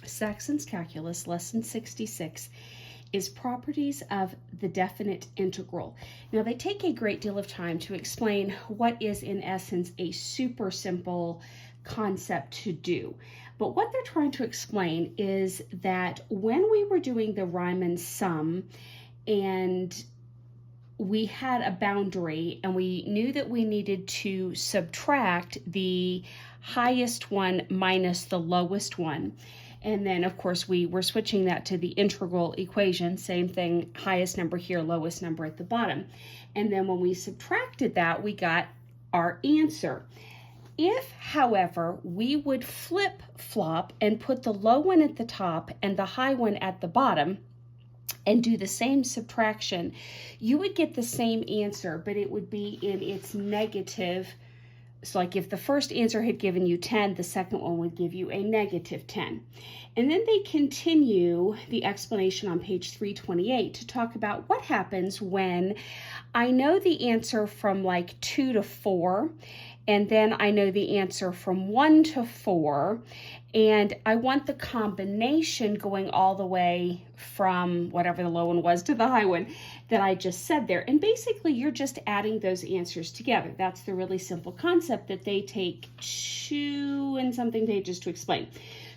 Saxon's Calculus, Lesson 66, is properties of the definite integral. Now, they take a great deal of time to explain what is, in essence, a super simple concept to do. But what they're trying to explain is that when we were doing the Riemann sum and we had a boundary and we knew that we needed to subtract the highest one minus the lowest one. And then, of course, we were switching that to the integral equation. Same thing, highest number here, lowest number at the bottom. And then when we subtracted that, we got our answer. If, however, we would flip-flop and put the low one at the top and the high one at the bottom, and do the same subtraction, you would get the same answer, but it would be in its negative. So like if the first answer had given you 10, the second one would give you a negative 10. And then they continue the explanation on page 328 to talk about what happens when I know the answer from like 2 to 4, and then I know the answer from 1 to 4, and I want the combination going all the way from whatever the low one was to the high one that I just said there. And basically, you're just adding those answers together. That's the really simple concept that they take 2 and something pages to explain.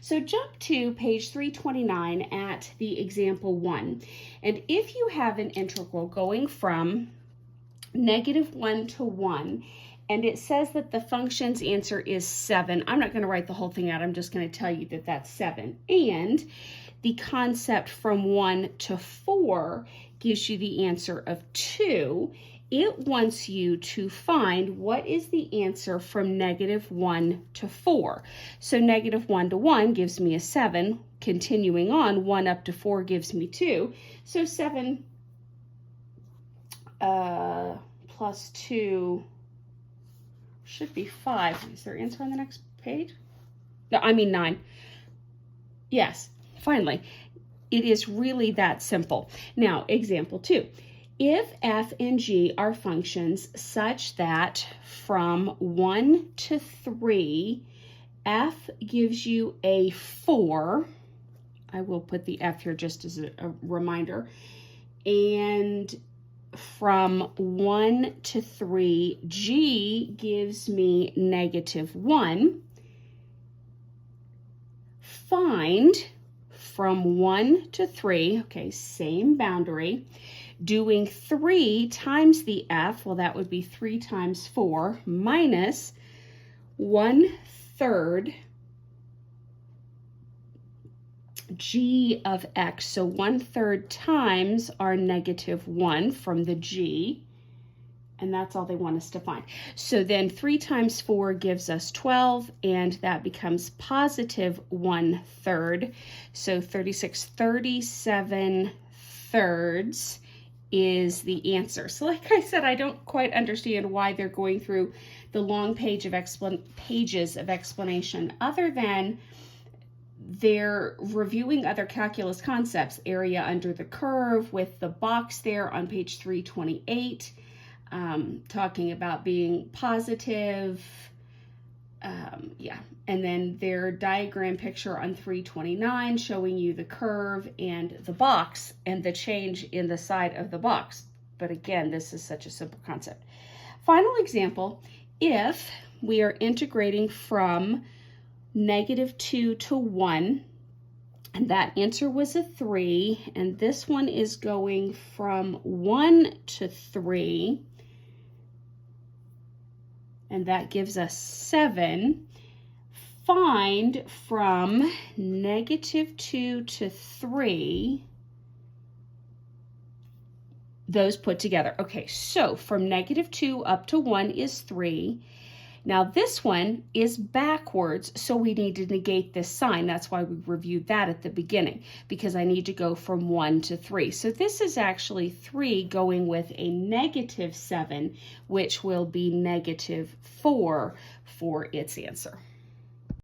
So jump to page 329 at the example 1. And if you have an integral going from -1 to 1, and it says that the function's answer is 7. I'm not going to write the whole thing out. I'm just going to tell you that that's 7. And the concept from 1 to 4 gives you the answer of 2. It wants you to find what is the answer from -1 to 4. So -1 to 1 gives me a 7. Continuing on, 1 up to 4 gives me 2. So 7 plus 2 should be 5. Is there an answer on the next page? No, I mean 9. Yes, finally. It is really that simple. Now, example 2. If f and g are functions such that from 1 to 3, f gives you a 4. I will put the f here just as a reminder. And from 1 to 3, g gives me -1. Find from 1 to 3, okay, same boundary, doing 3 times the f, well, that would be 3 times 4, minus 1/3 g of x. So 1/3 times our -1 from the g, and that's all they want us to find. So then 3 times 4 gives us 12, and that becomes positive 1/3. So 37 thirds is the answer. So like I said, I don't quite understand why they're going through the long pages of explanation, other than they're reviewing other calculus concepts, area under the curve with the box there on page 328, talking about being positive, and then their diagram picture on 329 showing you the curve and the box and the change in the side of the box. But again, this is such a simple concept. Final example, if we are integrating from -2 to 1, and that answer was a 3, and this one is going from 1 to 3, and that gives us 7. Find from -2 to 3, those put together. Okay, so from -2 up to 1 is 3. Now this one is backwards, so we need to negate this sign. That's why we reviewed that at the beginning, because I need to go from 1 to 3. So this is actually 3 going with a -7, which will be -4 for its answer.